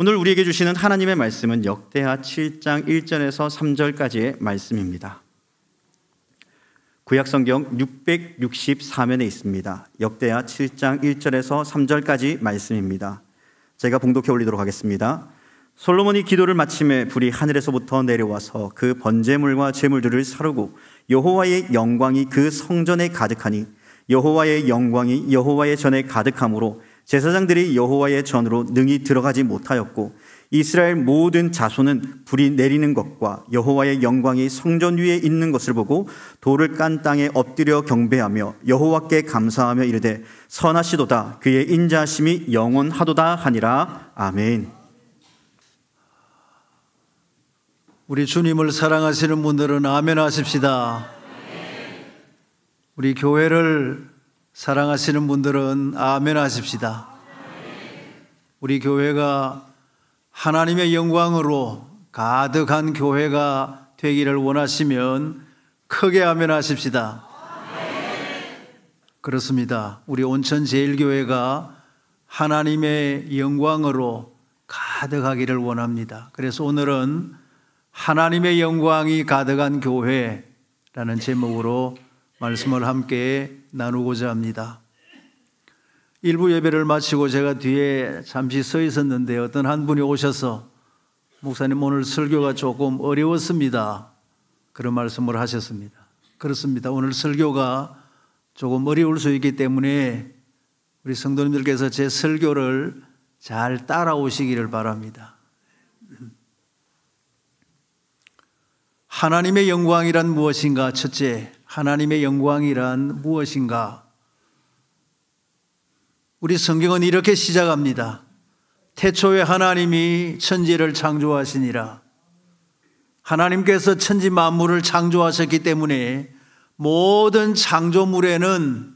오늘 우리에게 주시는 하나님의 말씀은 역대하 7장 1절에서 3절까지의 말씀입니다. 구약성경 664면에 있습니다. 역대하 7장 1절에서 3절까지 말씀입니다. 제가 봉독해 올리도록 하겠습니다. 솔로몬이 기도를 마침에 불이 하늘에서부터 내려와서 그 번제물과 제물들을 사르고 여호와의 영광이 그 성전에 가득하니 여호와의 영광이 여호와의 전에 가득하므로 제사장들이 여호와의 전으로 능히 들어가지 못하였고 이스라엘 모든 자손은 불이 내리는 것과 여호와의 영광이 성전 위에 있는 것을 보고 돌을 깐 땅에 엎드려 경배하며 여호와께 감사하며 이르되 선하시도다 그의 인자하심이 영원하도다 하니라. 아멘. 우리 주님을 사랑하시는 분들은 아멘 하십시다. 우리 교회를 사랑하시는 분들은 아멘 하십시다. 우리 교회가 하나님의 영광으로 가득한 교회가 되기를 원하시면 크게 아멘 하십시다. 그렇습니다. 우리 온천제일교회가 하나님의 영광으로 가득하기를 원합니다. 그래서 오늘은 하나님의 영광이 가득한 교회라는 제목으로 말씀을 함께 나누고자 합니다. 일부 예배를 마치고 제가 뒤에 잠시 서 있었는데 어떤 한 분이 오셔서 목사님 오늘 설교가 조금 어려웠습니다. 그런 말씀을 하셨습니다. 그렇습니다. 오늘 설교가 조금 어려울 수 있기 때문에 우리 성도님들께서 제 설교를 잘 따라오시기를 바랍니다. 하나님의 영광이란 무엇인가? 첫째, 하나님의 영광이란 무엇인가? 우리 성경은 이렇게 시작합니다. 태초에 하나님이 천지를 창조하시니라. 하나님께서 천지 만물을 창조하셨기 때문에 모든 창조물에는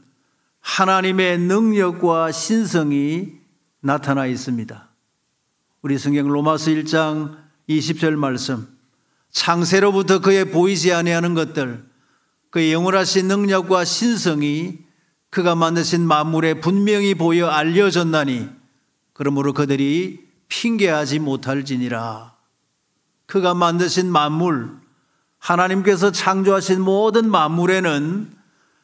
하나님의 능력과 신성이 나타나 있습니다. 우리 성경 로마서 1장 20절 말씀, 창세로부터 그의 보이지 아니하는 것들, 그의 영원하신 능력과 신성이 그가 만드신 만물에 분명히 보여 알려졌나니 그러므로 그들이 핑계하지 못할지니라. 그가 만드신 만물, 하나님께서 창조하신 모든 만물에는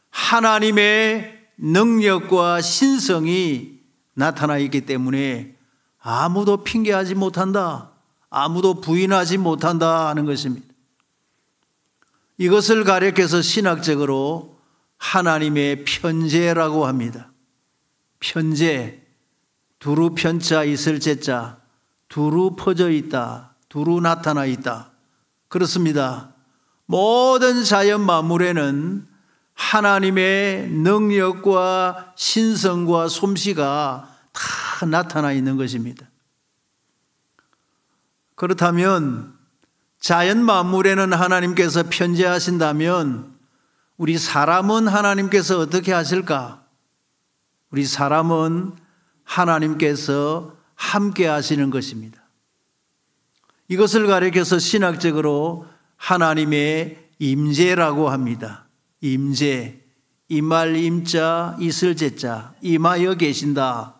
하나님의 능력과 신성이 나타나 있기 때문에 아무도 핑계하지 못한다, 아무도 부인하지 못한다 하는 것입니다. 이것을 가리켜서 신학적으로 하나님의 편재라고 합니다. 편재, 두루 편자 있을 제자, 두루 퍼져 있다, 두루 나타나 있다. 그렇습니다. 모든 자연 만물에는 하나님의 능력과 신성과 솜씨가 다 나타나 있는 것입니다. 그렇다면 자연 만물에는 하나님께서 편재하신다면 우리 사람은 하나님께서 어떻게 하실까? 우리 사람은 하나님께서 함께 하시는 것입니다. 이것을 가리켜서 신학적으로 하나님의 임재라고 합니다. 임재, 임할 임자, 있을 제자, 임하여 계신다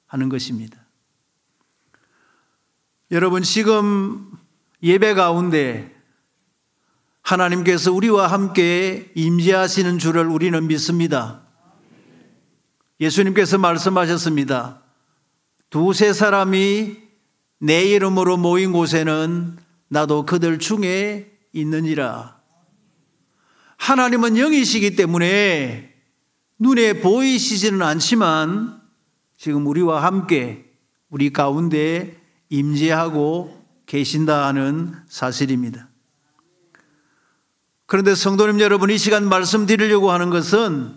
하는 것입니다. 여러분, 지금 예배 가운데 하나님께서 우리와 함께 임재하시는 줄을 우리는 믿습니다. 예수님께서 말씀하셨습니다. 두세 사람이 내 이름으로 모인 곳에는 나도 그들 중에 있느니라. 하나님은 영이시기 때문에 눈에 보이시지는 않지만 지금 우리와 함께 우리 가운데 임재하고 계신다는 사실입니다. 그런데 성도님 여러분, 이 시간 말씀드리려고 하는 것은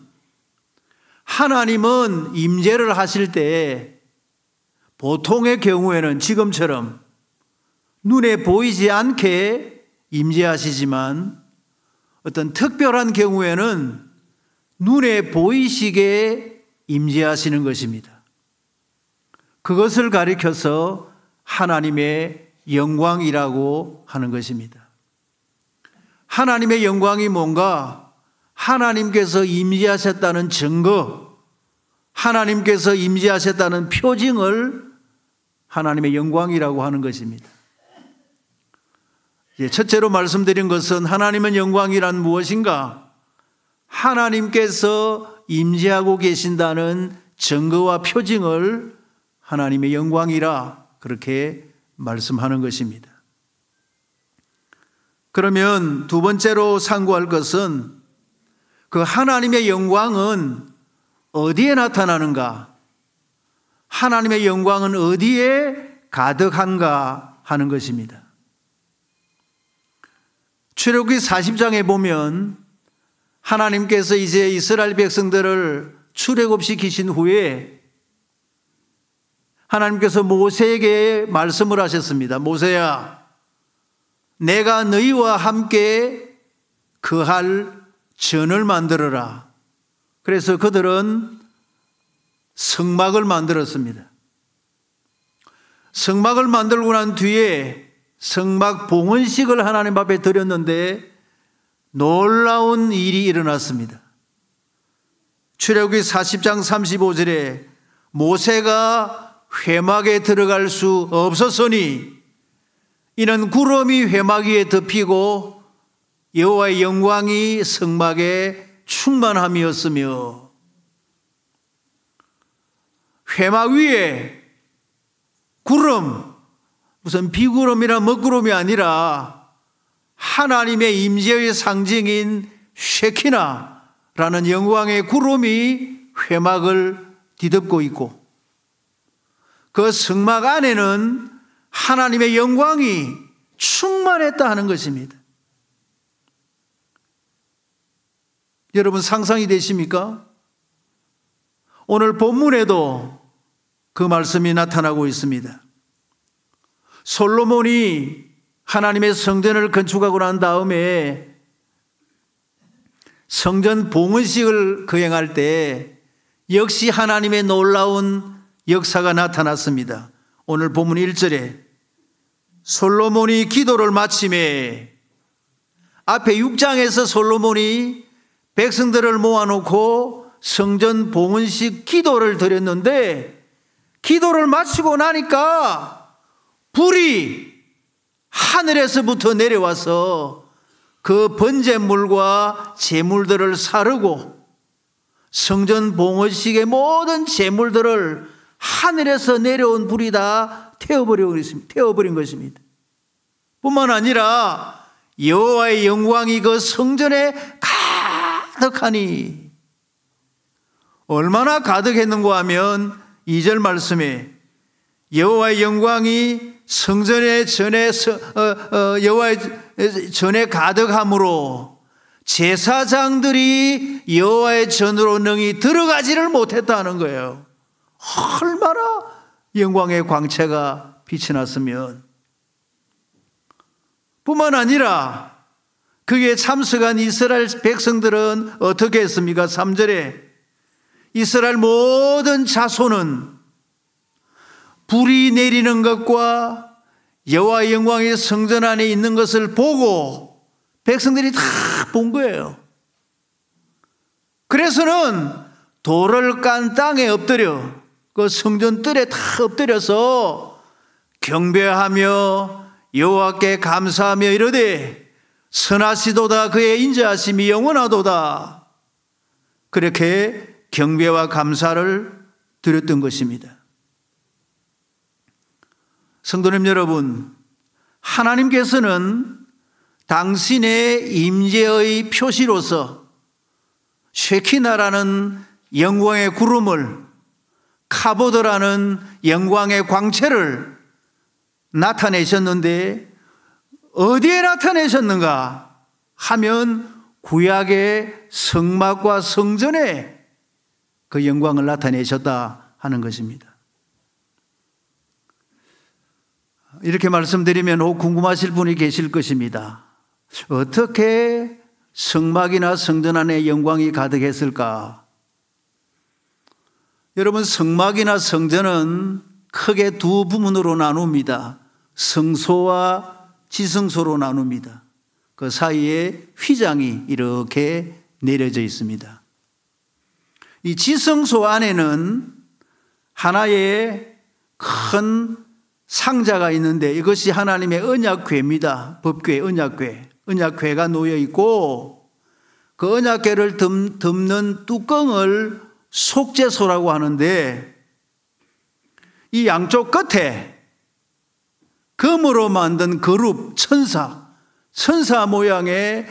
하나님은 임재를 하실 때 보통의 경우에는 지금처럼 눈에 보이지 않게 임재하시지만 어떤 특별한 경우에는 눈에 보이시게 임재하시는 것입니다. 그것을 가리켜서 하나님의 영광이라고 하는 것입니다. 하나님의 영광이 뭔가? 하나님께서 임재하셨다는 증거, 하나님께서 임재하셨다는 표징을 하나님의 영광이라고 하는 것입니다. 첫째로 말씀드린 것은 하나님의 영광이란 무엇인가? 하나님께서 임재하고 계신다는 증거와 표징을 하나님의 영광이라 그렇게 말씀하는 것입니다. 그러면 두 번째로 상고할 것은 그 하나님의 영광은 어디에 나타나는가? 하나님의 영광은 어디에 가득한가 하는 것입니다. 출애굽기 40장에 보면 하나님께서 이제 이스라엘 백성들을 출애굽시키신 후에 하나님께서 모세에게 말씀을 하셨습니다. 모세야, 내가 너희와 함께 거할 전을 만들어라. 그래서 그들은 성막을 만들었습니다. 성막을 만들고 난 뒤에 성막 봉헌식을 하나님 앞에 드렸는데 놀라운 일이 일어났습니다. 출애굽기 40장 35절에 모세가 회막에 들어갈 수 없었으니 이는 구름이 회막 위에 덮이고 여호와의 영광이 성막에 충만함이었으며, 회막 위에 구름, 무슨 비구름이나 먹구름이 아니라 하나님의 임재의 상징인 쉐키나라는 영광의 구름이 회막을 뒤덮고 있고, 그 성막 안에는 하나님의 영광이 충만했다 하는 것입니다. 여러분 상상이 되십니까? 오늘 본문에도 그 말씀이 나타나고 있습니다. 솔로몬이 하나님의 성전을 건축하고 난 다음에 성전 봉헌식을 거행할 때 역시 하나님의 놀라운 역사가 나타났습니다. 오늘 본문 1절에 솔로몬이 기도를 마치매, 앞에 6장에서 솔로몬이 백성들을 모아놓고 성전 봉헌식 기도를 드렸는데, 기도를 마치고 나니까 불이 하늘에서부터 내려와서 그 번제물과 제물들을 사르고 성전 봉헌식의 모든 제물들을 하늘에서 내려온 불이 다 태워버린 것입니다. 뿐만 아니라 여호와의 영광이 그 성전에 가득하니, 얼마나 가득했는가 하면 2절 말씀에 여호와의 영광이 성전의 여호와의 전에 가득함으로 제사장들이 여호와의 전으로 능히 들어가지를 못했다는 거예요. 얼마나 영광의 광채가 빛이 났으면. 뿐만 아니라 그에 참석한 이스라엘 백성들은 어떻게 했습니까? 3절에 이스라엘 모든 자손은 불이 내리는 것과 여호와의 영광이 성전 안에 있는 것을 보고 백성들이 다 본 거예요. 그래서는 돌을 깐 땅에 엎드려 그 성전 뜰에 다 엎드려서 경배하며 여호와께 감사하며 이르되 선하시도다, 그의 인자하심이 영원하도다, 그렇게 경배와 감사를 드렸던 것입니다. 성도님 여러분, 하나님께서는 당신의 임재의 표시로서 쉐키나라는 영광의 구름을, 카보드라는 영광의 광채를 나타내셨는데, 어디에 나타내셨는가 하면 구약의 성막과 성전에 그 영광을 나타내셨다 하는 것입니다. 이렇게 말씀드리면 혹 궁금하실 분이 계실 것입니다. 어떻게 성막이나 성전 안에 영광이 가득했을까? 여러분, 성막이나 성전은 크게 두 부문으로 나눕니다. 성소와 지성소로 나눕니다. 그 사이에 휘장이 이렇게 내려져 있습니다. 이 지성소 안에는 하나의 큰 상자가 있는데 이것이 하나님의 언약궤입니다. 법궤, 언약궤. 언약궤가 놓여 있고 그 언약궤를 덮는 뚜껑을 속죄소라고 하는데 이 양쪽 끝에 금으로 만든 그룹, 천사 모양의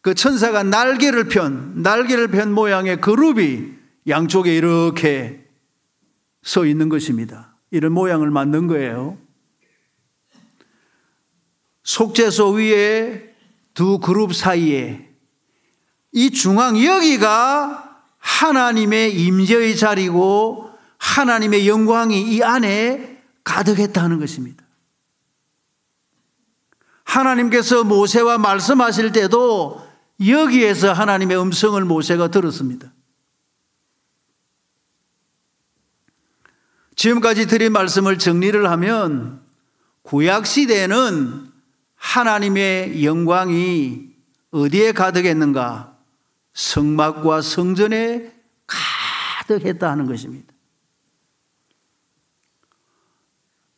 그 천사가 날개를 편 모양의 그룹이 양쪽에 이렇게 서 있는 것입니다. 이런 모양을 만든 거예요. 속죄소 위에 두 그룹 사이에 이 중앙 여기가 하나님의 임재의 자리고 하나님의 영광이 이 안에 가득했다는 것입니다. 하나님께서 모세와 말씀하실 때도 여기에서 하나님의 음성을 모세가 들었습니다. 지금까지 드린 말씀을 정리를 하면 구약시대에는 하나님의 영광이 어디에 가득했는가? 성막과 성전에 가득했다 하는 것입니다.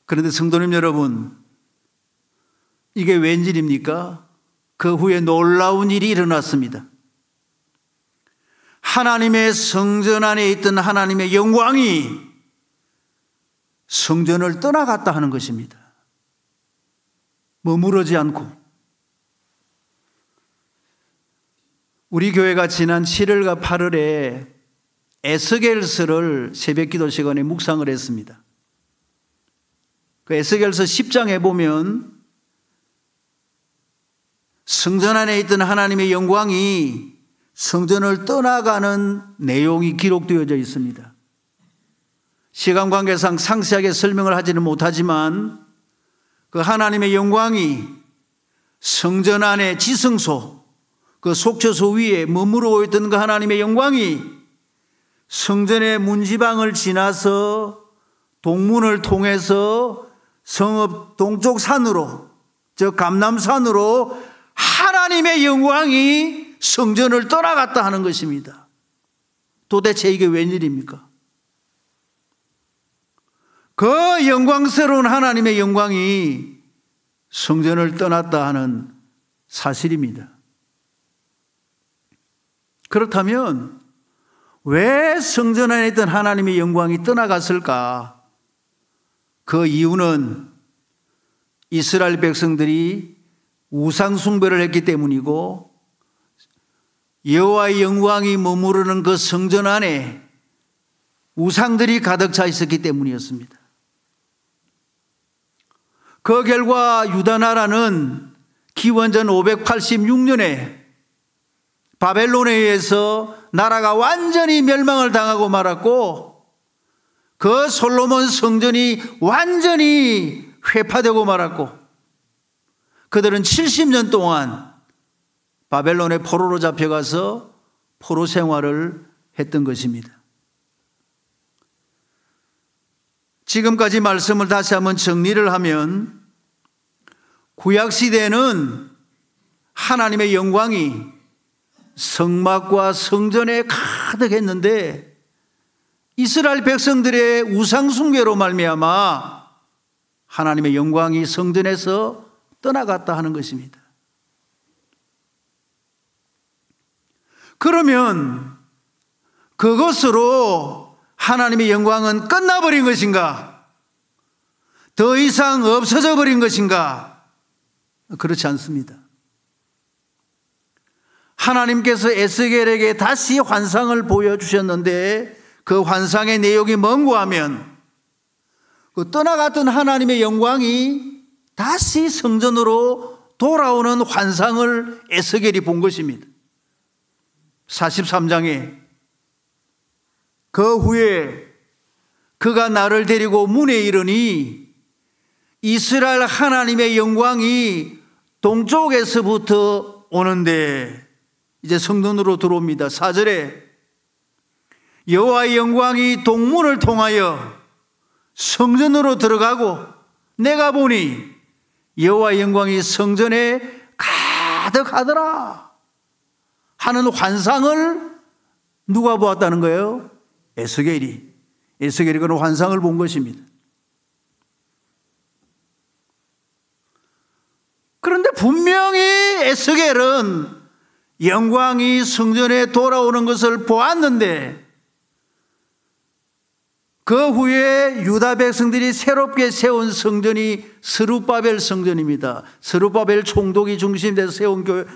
그런데 성도님 여러분, 이게 웬일입니까? 그 후에 놀라운 일이 일어났습니다. 하나님의 성전 안에 있던 하나님의 영광이 성전을 떠나갔다 하는 것입니다. 머무르지 않고. 우리 교회가 지난 7월과 8월에 에스겔서를 새벽기도 시간에 묵상을 했습니다. 그 에스겔서 10장에 보면 성전 안에 있던 하나님의 영광이 성전을 떠나가는 내용이 기록되어져 있습니다. 시간 관계상 상세하게 설명을 하지는 못하지만 그 하나님의 영광이 성전 안에 지성소, 그 속죄소 위에 머무르고 있던 그 하나님의 영광이 성전의 문지방을 지나서 동문을 통해서 성읍 동쪽 산으로, 즉 감람산으로 하나님의 영광이 성전을 떠나갔다 하는 것입니다. 도대체 이게 웬일입니까? 그 영광스러운 하나님의 영광이 성전을 떠났다 하는 사실입니다. 그렇다면 왜 성전 안에 있던 하나님의 영광이 떠나갔을까? 그 이유는 이스라엘 백성들이 우상 숭배를 했기 때문이고 여호와의 영광이 머무르는 그 성전 안에 우상들이 가득 차 있었기 때문이었습니다. 그 결과 유다 나라는 기원전 586년에 바벨론에 의해서 나라가 완전히 멸망을 당하고 말았고 그 솔로몬 성전이 완전히 회파되고 말았고 그들은 70년 동안 바벨론의 포로로 잡혀가서 포로 생활을 했던 것입니다. 지금까지 말씀을 다시 한번 정리를 하면 구약시대에는 하나님의 영광이 성막과 성전에 가득했는데 이스라엘 백성들의 우상숭배로 말미암아 하나님의 영광이 성전에서 떠나갔다 하는 것입니다. 그러면 그것으로 하나님의 영광은 끝나버린 것인가? 더 이상 없어져 버린 것인가? 그렇지 않습니다. 하나님께서 에스겔에게 다시 환상을 보여주셨는데 그 환상의 내용이 뭔가 하면 그 떠나갔던 하나님의 영광이 다시 성전으로 돌아오는 환상을 에스겔이 본 것입니다. 43장에 그 후에 그가 나를 데리고 문에 이르니 이스라엘 하나님의 영광이 동쪽에서부터 오는데 이제 성전으로 들어옵니다. 4절에 여호와의 영광이 동문을 통하여 성전으로 들어가고 내가 보니 여호와의 영광이 성전에 가득하더라 하는 환상을 누가 보았다는 거예요? 에스겔이 그런 환상을 본 것입니다. 분명히 에스겔은 영광이 성전에 돌아오는 것을 보았는데 그 후에 유다 백성들이 새롭게 세운 성전이 스룹바벨 성전입니다. 스룹바벨 총독이 중심돼서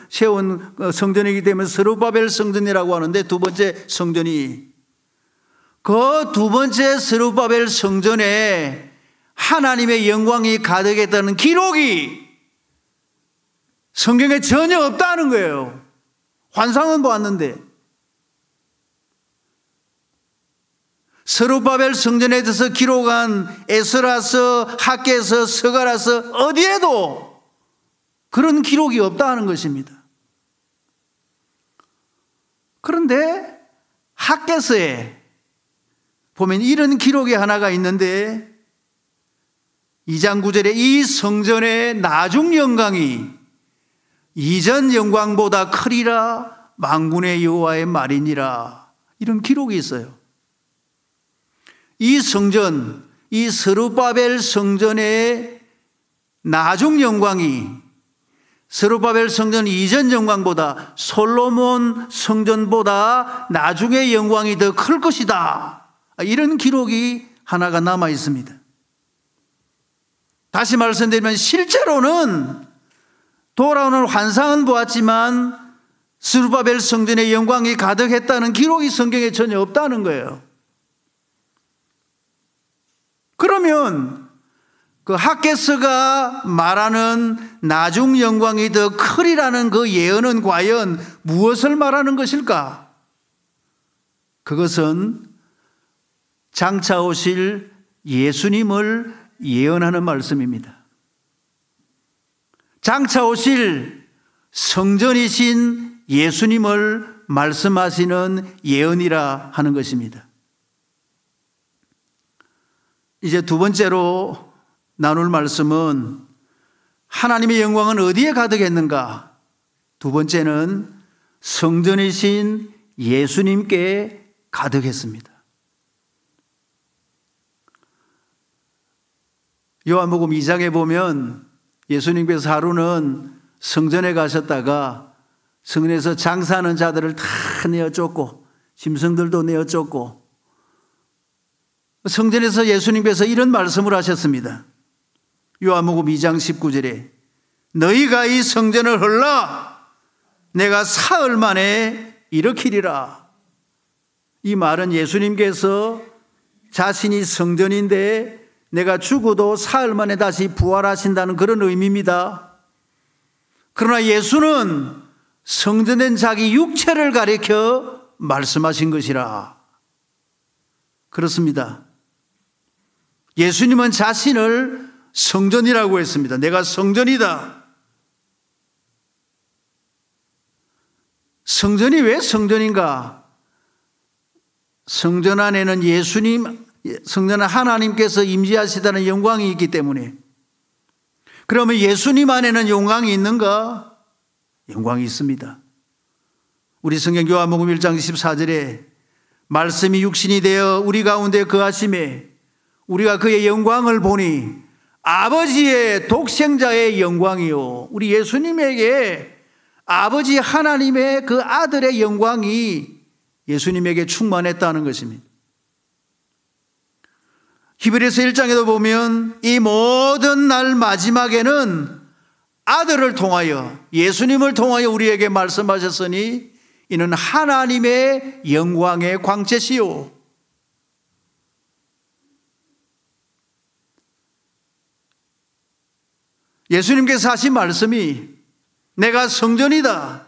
세운 성전이기 때문에 스룹바벨 성전이라고 하는데, 두 번째 성전이, 그 두 번째 스룹바벨 성전에 하나님의 영광이 가득했다는 기록이 성경에 전혀 없다는 거예요. 환상은 보았는데. 스룹바벨 성전에 대해서 기록한 에스라서, 학개서, 스가랴서 어디에도 그런 기록이 없다는 것입니다. 그런데 학개서에 보면 이런 기록이 하나가 있는데, 2장 9절에 이 성전의 나중 영광이 이전 영광보다 크리라, 만군의 여호와의 말이니라, 이런 기록이 있어요. 이 성전, 이 스룹바벨 성전의 나중 영광이 스룹바벨 성전 이전 영광보다, 솔로몬 성전보다 나중의 영광이 더 클 것이다, 이런 기록이 하나가 남아 있습니다. 다시 말씀드리면 실제로는 돌아오는 환상은 보았지만 스룹바벨 성전의 영광이 가득했다는 기록이 성경에 전혀 없다는 거예요. 그러면 그 학개서가 말하는 나중 영광이 더 크리라는 그 예언은 과연 무엇을 말하는 것일까? 그것은 장차 오실 예수님을 예언하는 말씀입니다. 장차 오실 성전이신 예수님을 말씀하시는 예언이라 하는 것입니다. 이제 두 번째로 나눌 말씀은 하나님의 영광은 어디에 가득했는가? 두 번째는 성전이신 예수님께 가득했습니다. 요한복음 2장에 보면 예수님께서 하루는 성전에 가셨다가 성전에서 장사하는 자들을 다 내어 쫓고 짐승들도 내어 쫓고, 성전에서 예수님께서 이런 말씀을 하셨습니다. 요한복음 2장 19절에 너희가 이 성전을 헐라 내가 사흘 만에 일으키리라. 이 말은 예수님께서 자신이 성전인데 내가 죽어도 사흘 만에 다시 부활하신다는 그런 의미입니다. 그러나 예수는 성전된 자기 육체를 가리켜 말씀하신 것이라. 그렇습니다. 예수님은 자신을 성전이라고 했습니다. 내가 성전이다. 성전이 왜 성전인가? 성전 안에는 성전 하나님께서 임재하시다는 영광이 있기 때문에. 그러면 예수님 안에는 영광이 있는가? 영광이 있습니다. 우리 성경 요한복음 1장 14절에 말씀이 육신이 되어 우리 가운데 거하심에 우리가 그의 영광을 보니 아버지의 독생자의 영광이요. 우리 예수님에게 아버지 하나님의 그 아들의 영광이 예수님에게 충만했다는 것입니다. 히브리서 1장에도 보면 이 모든 날 마지막에는 아들을 통하여, 예수님을 통하여 우리에게 말씀하셨으니 이는 하나님의 영광의 광채시요. 예수님께서 하신 말씀이 내가 성전이다.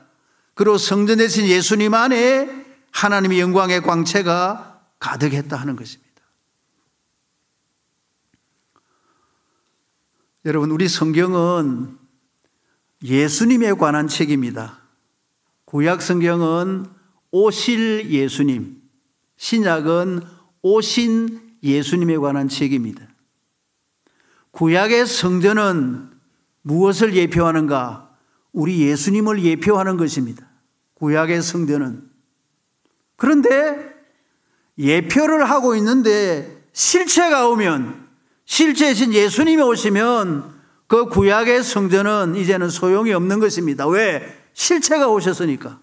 그리고 성전 대신 예수님 안에 하나님의 영광의 광채가 가득했다 하는 것입니다. 여러분, 우리 성경은 예수님에 관한 책입니다. 구약 성경은 오실 예수님, 신약은 오신 예수님에 관한 책입니다. 구약의 성전은 무엇을 예표하는가? 우리 예수님을 예표하는 것입니다. 구약의 성전은. 그런데 예표를 하고 있는데 실체가 오면, 실제이신 예수님이 오시면 그 구약의 성전은 이제는 소용이 없는 것입니다. 왜? 실체가 오셨으니까.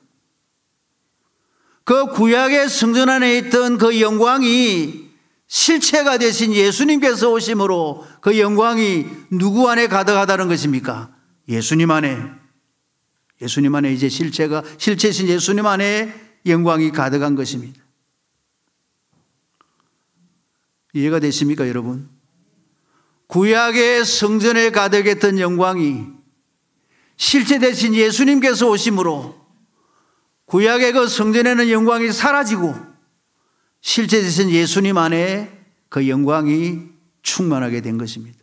그 구약의 성전 안에 있던 그 영광이 실체가 되신 예수님께서 오심으로 그 영광이 누구 안에 가득하다는 것입니까? 예수님 안에. 예수님 안에 이제 실체신 예수님 안에 영광이 가득한 것입니다. 이해가 되십니까, 여러분? 구약의 성전에 가득했던 영광이 실체 되신 예수님께서 오심으로 구약의 그 성전에는 영광이 사라지고 실제 되신 예수님 안에 그 영광이 충만하게 된 것입니다.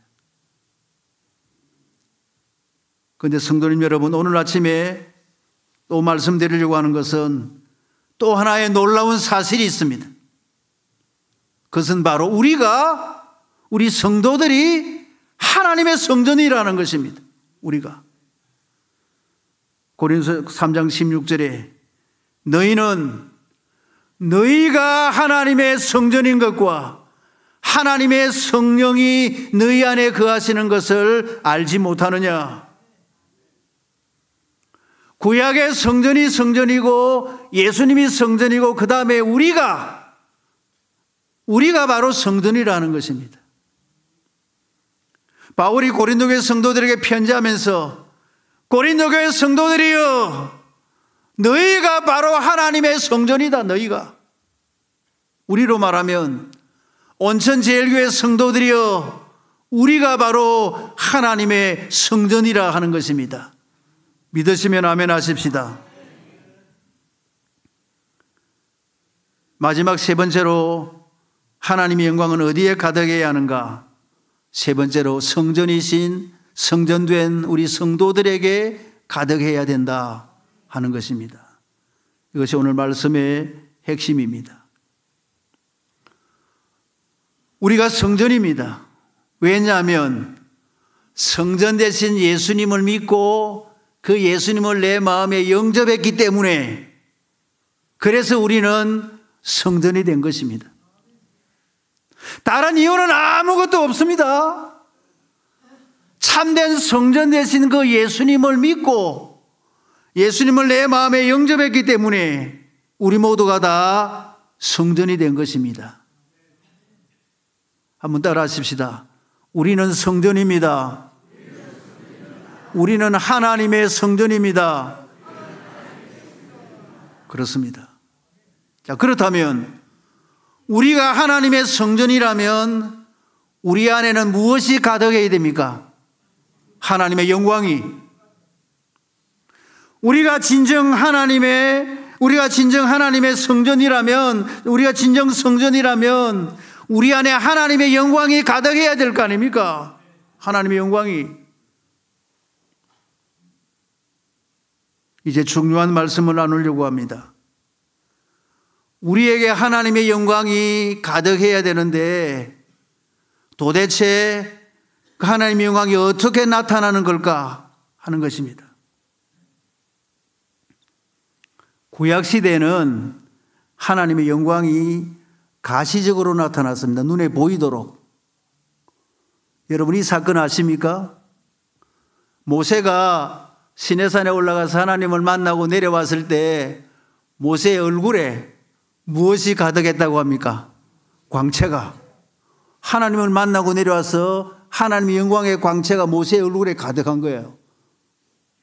그런데 성도님 여러분, 오늘 아침에 또 말씀드리려고 하는 것은 또 하나의 놀라운 사실이 있습니다. 그것은 바로 우리 성도들이 하나님의 성전이라는 것입니다. 우리가. 고린도서 3장 16절에 너희가 하나님의 성전인 것과 하나님의 성령이 너희 안에 거하시는 것을 알지 못하느냐. 구약의 성전이 성전이고 예수님이 성전이고 그 다음에 우리가 바로 성전이라는 것입니다. 바울이 고린도교회 성도들에게 편지하면서 고린도교회 성도들이여 너희가 바로 하나님의 성전이다. 너희가. 우리로 말하면 온천제일교회 성도들이여 우리가 바로 하나님의 성전이라 하는 것입니다. 믿으시면 아멘 하십시다. 마지막 세 번째로 하나님의 영광은 어디에 가득해야 하는가? 세 번째로 성전이신 성전된 우리 성도들에게 가득해야 된다 하는 것입니다. 이것이 오늘 말씀의 핵심입니다. 우리가 성전입니다. 왜냐하면 성전 대신 예수님을 믿고 그 예수님을 내 마음에 영접했기 때문에 그래서 우리는 성전이 된 것입니다. 다른 이유는 아무것도 없습니다. 참된 성전 되신 그 예수님을 믿고 예수님을 내 마음에 영접했기 때문에 우리 모두가 다 성전이 된 것입니다. 한번 따라 하십시다. 우리는 성전입니다. 우리는 하나님의 성전입니다. 그렇습니다. 자, 그렇다면 우리가 하나님의 성전이라면 우리 안에는 무엇이 가득해야 됩니까? 하나님의 영광이. 우리가 진정 하나님의 성전이라면, 우리가 진정 성전이라면 우리 안에 하나님의 영광이 가득해야 될 거 아닙니까? 하나님의 영광이. 이제 중요한 말씀을 나누려고 합니다. 우리에게 하나님의 영광이 가득해야 되는데 도대체 그 하나님의 영광이 어떻게 나타나는 걸까 하는 것입니다. 구약시대는 하나님의 영광이 가시적으로 나타났습니다. 눈에 보이도록. 여러분 이 사건 아십니까? 모세가 시내산에 올라가서 하나님을 만나고 내려왔을 때 모세의 얼굴에 무엇이 가득했다고 합니까? 광채가. 하나님을 만나고 내려와서 하나님의 영광의 광채가 모세의 얼굴에 가득한 거예요.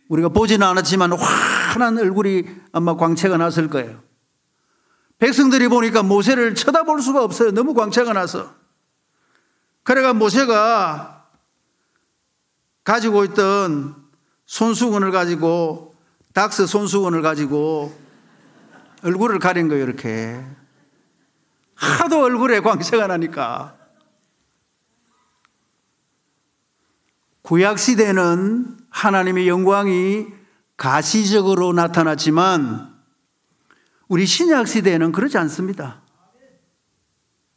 우리가 보지는 않았지만 환한 얼굴이 아마 광채가 났을 거예요. 백성들이 보니까 모세를 쳐다볼 수가 없어요. 너무 광채가 나서. 그래가 모세가 가지고 있던 손수건을 가지고, 닥스 손수건을 가지고 얼굴을 가린 거예요. 이렇게. 하도 얼굴에 광채가 나니까. 구약시대는 하나님의 영광이 가시적으로 나타났지만 우리 신약시대에는 그렇지 않습니다.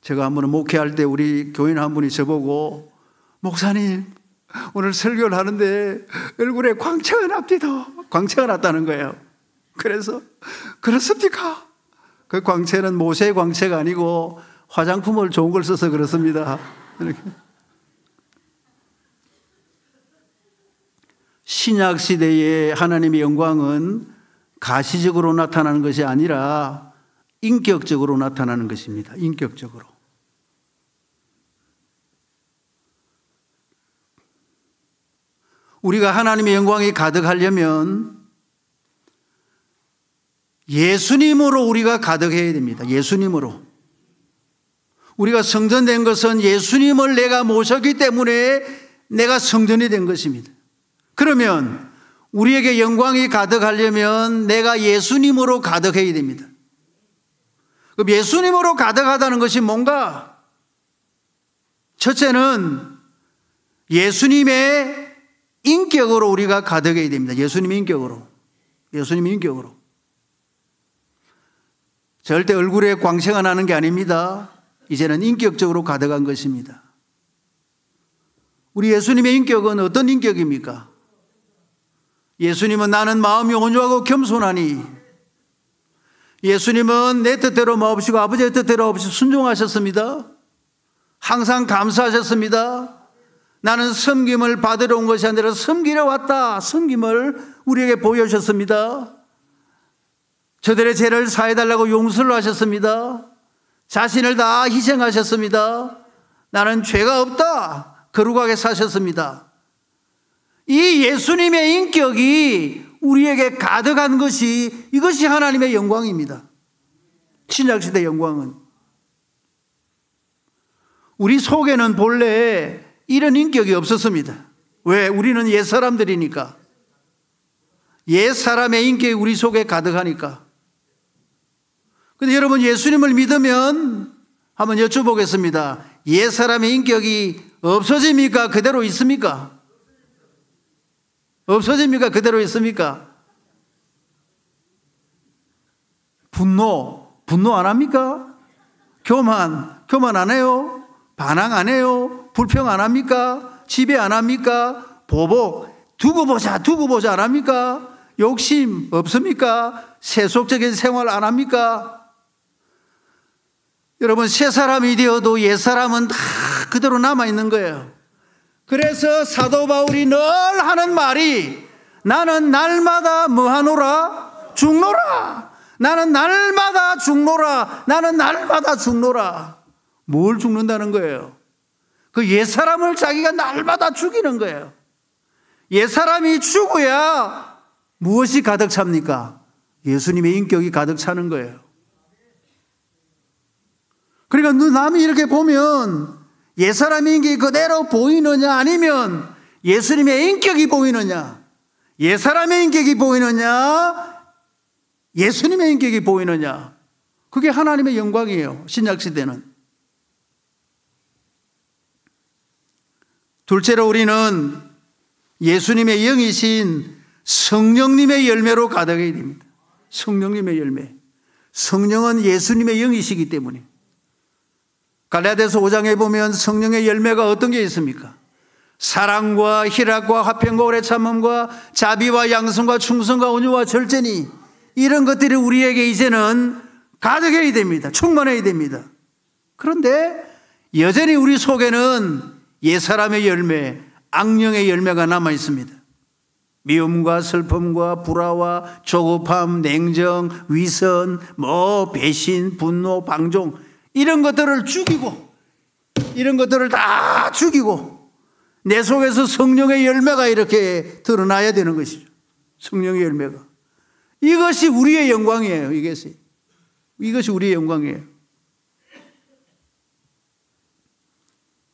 제가 한 번은 목회할 때 우리 교인 한 분이 저보고 목사님 오늘 설교를 하는데 얼굴에 광채가 납니다. 광채가 났다는 거예요. 그래서 그렇습니까? 그 광채는 모세의 광채가 아니고 화장품을 좋은 걸 써서 그렇습니다. 이렇게. 신약 시대의 하나님의 영광은 가시적으로 나타나는 것이 아니라 인격적으로 나타나는 것입니다. 인격적으로. 우리가 하나님의 영광이 가득하려면 예수님으로 우리가 가득해야 됩니다. 예수님으로. 우리가 성전된 것은 예수님을 내가 모셨기 때문에 내가 성전이 된 것입니다. 그러면 우리에게 영광이 가득하려면 내가 예수님으로 가득해야 됩니다. 그럼 예수님으로 가득하다는 것이 뭔가? 첫째는 예수님의 인격으로 우리가 가득해야 됩니다. 예수님의 인격으로. 예수님의 인격으로. 절대 얼굴에 광채가 나는 게 아닙니다. 이제는 인격적으로 가득한 것입니다. 우리 예수님의 인격은 어떤 인격입니까? 예수님은 나는 마음이 온유하고 겸손하니, 예수님은 내 뜻대로 마옵시고 아버지의 뜻대로 없이 순종하셨습니다. 항상 감사하셨습니다. 나는 섬김을 받으러 온 것이 아니라 섬기러 왔다. 섬김을 우리에게 보여주셨습니다. 저들의 죄를 사해달라고 용서를 하셨습니다. 자신을 다 희생하셨습니다. 나는 죄가 없다. 거룩하게 사셨습니다. 이 예수님의 인격이 우리에게 가득한 것이, 이것이 하나님의 영광입니다. 신약시대 영광은. 우리 속에는 본래 이런 인격이 없었습니다. 왜? 우리는 옛사람들이니까. 옛사람의 인격이 우리 속에 가득하니까. 근데 여러분, 예수님을 믿으면 한번 여쭤보겠습니다. 옛사람의 인격이 없어집니까? 그대로 있습니까? 없어집니까? 그대로 있습니까? 분노 안 합니까? 교만 안 해요? 반항 안 해요? 불평 안 합니까? 지배 안 합니까? 보복, 두고 보자 안 합니까? 욕심 없습니까? 세속적인 생활 안 합니까? 여러분, 새 사람이 되어도 옛 사람은 다 그대로 남아있는 거예요. 그래서 사도 바울이 늘 하는 말이, 나는 날마다 뭐하노라? 죽노라. 나는 날마다 죽노라. 나는 날마다 죽노라. 뭘 죽는다는 거예요? 그 옛사람을 자기가 날마다 죽이는 거예요. 옛사람이 죽어야 무엇이 가득 찹니까? 예수님의 인격이 가득 차는 거예요. 그러니까 남이 이렇게 보면 옛사람의 인격이 그대로 보이느냐, 아니면 예수님의 인격이 보이느냐, 옛사람의 인격이 보이느냐, 예수님의 인격이 보이느냐, 그게 하나님의 영광이에요. 신약시대는. 둘째로 우리는 예수님의 영이신 성령님의 열매로 가득해야 됩니다. 성령님의 열매. 성령은 예수님의 영이시기 때문에. 갈라디아서 5장에 보면 성령의 열매가 어떤 게 있습니까? 사랑과 희락과 화평과 오래 참음과 자비와 양성과 충성과 온유와 절제니, 이런 것들이 우리에게 이제는 가득해야 됩니다. 충만해야 됩니다. 그런데 여전히 우리 속에는 옛사람의 열매, 악령의 열매가 남아 있습니다. 미움과 슬픔과 불화와 조급함, 냉정, 위선, 배신, 분노, 방종, 이런 것들을 죽이고, 이런 것들을 다 죽이고 내 속에서 성령의 열매가 이렇게 드러나야 되는 것이죠. 성령의 열매가. 이것이 우리의 영광이에요. 이것이 우리의 영광이에요.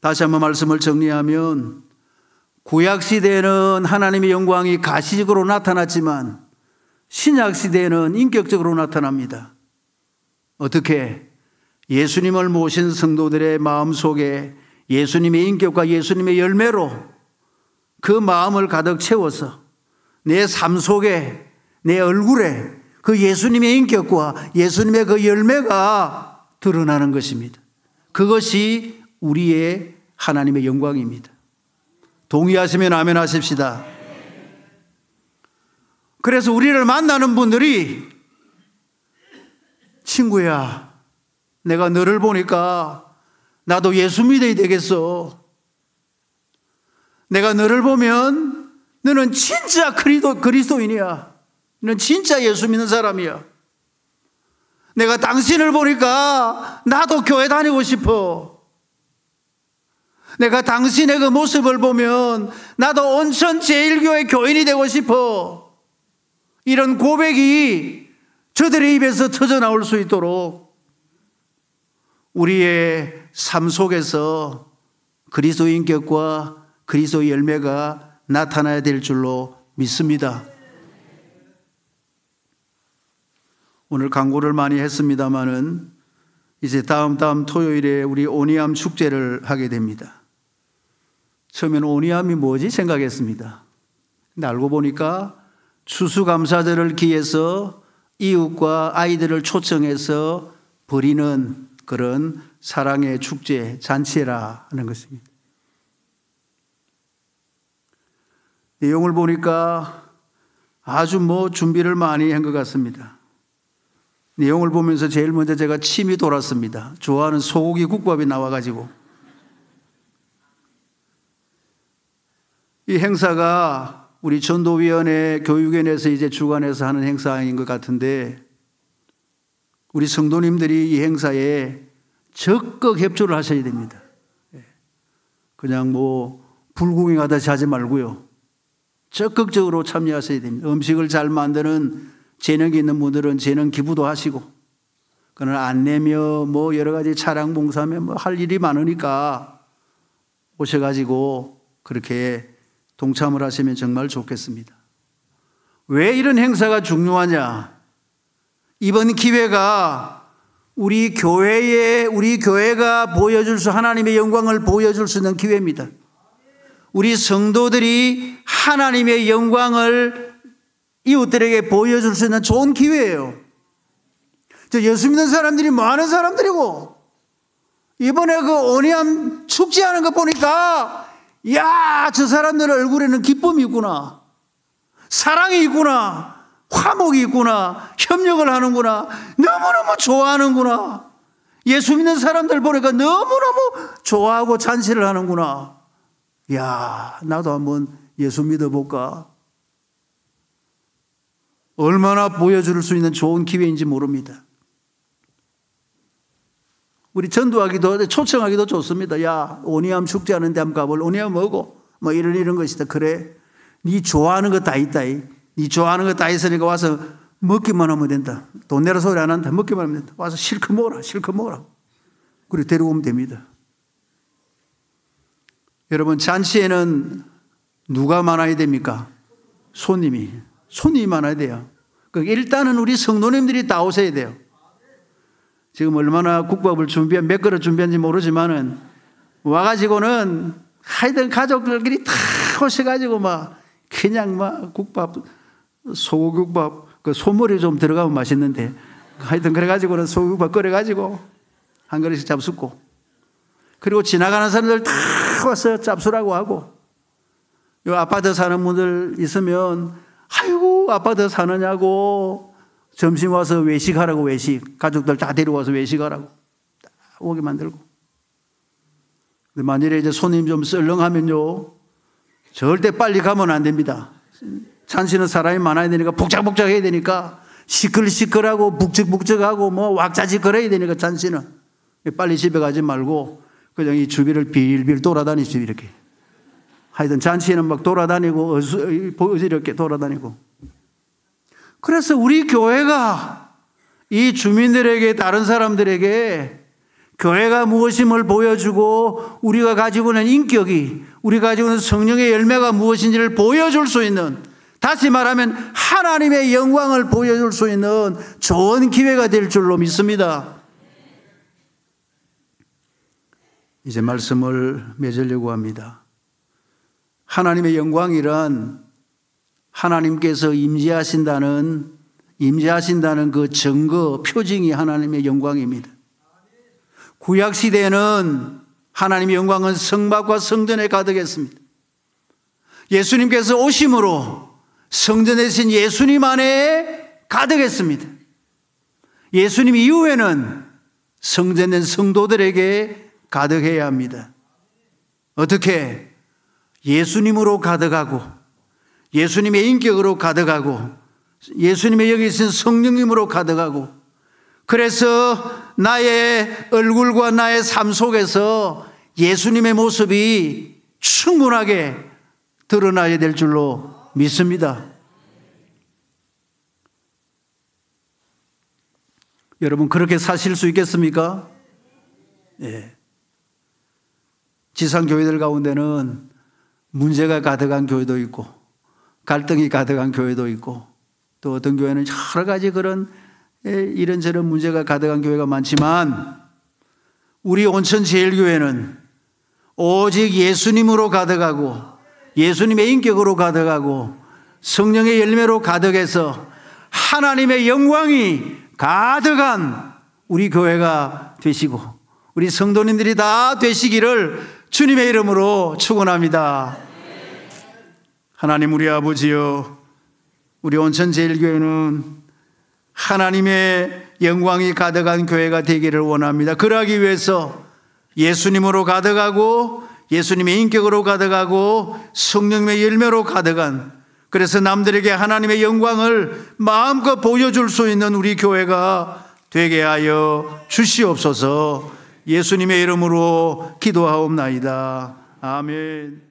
다시 한번 말씀을 정리하면, 구약시대에는 하나님의 영광이 가시적으로 나타났지만 신약시대에는 인격적으로 나타납니다. 어떻게? 예수님을 모신 성도들의 마음속에 예수님의 인격과 예수님의 열매로 그 마음을 가득 채워서 내 삶 속에, 내 얼굴에 그 예수님의 인격과 예수님의 그 열매가 드러나는 것입니다. 그것이 우리의 하나님의 영광입니다. 동의하시면 아멘 하십시다. 그래서 우리를 만나는 분들이, 친구야, 내가 너를 보니까 나도 예수 믿어야 되겠어. 내가 너를 보면 너는 진짜 그리스도인이야. 너는 진짜 예수 믿는 사람이야. 내가 당신을 보니까 나도 교회 다니고 싶어. 내가 당신의 그 모습을 보면 나도 온천 제일교회 교인이 되고 싶어. 이런 고백이 저들의 입에서 터져나올 수 있도록 우리의 삶 속에서 그리스도의 인격과 그리스도의 열매가 나타나야 될 줄로 믿습니다. 오늘 광고를 많이 했습니다마는 이제 다음 토요일에 우리 오니암 축제를 하게 됩니다. 처음에는 오니암이 뭐지 생각했습니다. 근데 알고 보니까 추수감사절을 기해서 이웃과 아이들을 초청해서 벌이는 그런 사랑의 축제, 잔치라 하는 것입니다. 내용을 보니까 아주 준비를 많이 한 것 같습니다. 내용을 보면서 제일 먼저 제가 침이 돌았습니다. 좋아하는 소고기 국밥이 나와가지고. 이 행사가 우리 전도위원회 교육위원회에서 이제 주관해서 하는 행사인 것 같은데 우리 성도님들이 이 행사에 적극 협조를 하셔야 됩니다. 그냥 불구경하듯이 하지 말고요. 적극적으로 참여하셔야 됩니다. 음식을 잘 만드는 재능이 있는 분들은 재능 기부도 하시고, 그는 안 내며 여러 가지 차량 봉사하며 할 일이 많으니까 오셔가지고 그렇게 동참을 하시면 정말 좋겠습니다. 왜 이런 행사가 중요하냐? 이번 기회가 우리 교회가 보여줄 수, 하나님의 영광을 보여줄 수 있는 기회입니다. 우리 성도들이 하나님의 영광을 이웃들에게 보여줄 수 있는 좋은 기회예요. 예수 믿는 사람들이 많은 사람들이고, 이번에 그 오니암 축제하는 거 보니까 저 사람들 얼굴에는 기쁨이 있구나, 사랑이 있구나, 화목이 있구나, 협력을 하는구나, 너무너무 좋아하는구나. 예수 믿는 사람들 보니까 너무너무 좋아하고 잔치를 하는구나. 나도 한번 예수 믿어볼까? 얼마나 보여줄 수 있는 좋은 기회인지 모릅니다. 우리 전도하기도, 초청하기도 좋습니다. 오니암 축제하는데 한번 가볼. 오니암 뭐고? 이런 것이다. 그래, 네 좋아하는 거 다 있다. 네 좋아하는 거 다 있으니까 와서 먹기만 하면 된다. 돈 내라 소리 안 한다. 먹기만 하면 된다. 와서 실컷 먹어라, 실컷 먹어라. 그리고 데리고 오면 됩니다. 여러분, 잔치에는 누가 많아야 됩니까? 손님이 많아야 돼요. 일단은 우리 성도님들이 다 오셔야 돼요. 지금 얼마나 국밥을 몇 그릇 준비한지 모르지만은 와가지고는 하여튼 가족들끼리 다 오셔가지고 그냥 국밥, 소고기국밥, 그 소머리 좀 들어가면 맛있는데, 하여튼 그래가지고는 소고기국밥 끓여가지고 한 그릇씩 잡숫고, 그리고 지나가는 사람들 다 와서 잡수라고 하고, 요 아파트 사는 분들 있으면 아이고 아파트 사느냐고 점심 와서 외식하라고, 외식 가족들 다 데려와서 외식하라고 딱 오게 만들고. 근데 만일에 이제 손님 좀 썰렁하면요, 절대 빨리 가면 안 됩니다. 잔치는 사람이 많아야 되니까, 복작복작 해야 되니까, 시끌시끌하고 북적북적하고 왁자지껄 해야 되니까, 잔치는 빨리 집에 가지 말고 그냥 이 주변을 빌빌 돌아다니십시오. 이렇게 하여튼 잔치에는 돌아다니고 어지럽게 돌아다니고. 그래서 우리 교회가 이 주민들에게, 다른 사람들에게 교회가 무엇임을 보여주고, 우리가 가지고 있는 인격이, 우리가 가지고 있는 성령의 열매가 무엇인지를 보여줄 수 있는, 다시 말하면 하나님의 영광을 보여줄 수 있는 좋은 기회가 될 줄로 믿습니다. 이제 말씀을 맺으려고 합니다. 하나님의 영광이란 하나님께서 임재하신다는 그 증거, 표징이 하나님의 영광입니다. 구약시대에는 하나님의 영광은 성막과 성전에 가득했습니다. 예수님께서 오심으로 성전에 계신 예수님 안에 가득했습니다. 예수님 이후에는 성전된 성도들에게 가득해야 합니다. 어떻게? 예수님으로 가득하고 예수님의 인격으로 가득하고 예수님의 여기 있는 성령님으로 가득하고, 그래서 나의 얼굴과 나의 삶 속에서 예수님의 모습이 충분하게 드러나야 될 줄로 믿습니다. 여러분, 그렇게 사실 수 있겠습니까? 예. 지상교회들 가운데는 문제가 가득한 교회도 있고 갈등이 가득한 교회도 있고, 또 어떤 교회는 여러 가지 그런 이런저런 문제가 가득한 교회가 많지만, 우리 온천제일교회는 오직 예수님으로 가득하고 예수님의 인격으로 가득하고 성령의 열매로 가득해서 하나님의 영광이 가득한 우리 교회가 되시고 우리 성도님들이 다 되시기를 주님의 이름으로 축원합니다. 하나님, 우리 아버지여, 우리 온천제일교회는 하나님의 영광이 가득한 교회가 되기를 원합니다. 그러기 위해서 예수님으로 가득하고 예수님의 인격으로 가득하고 성령의 열매로 가득한, 그래서 남들에게 하나님의 영광을 마음껏 보여줄 수 있는 우리 교회가 되게 하여 주시옵소서. 예수님의 이름으로 기도하옵나이다. 아멘.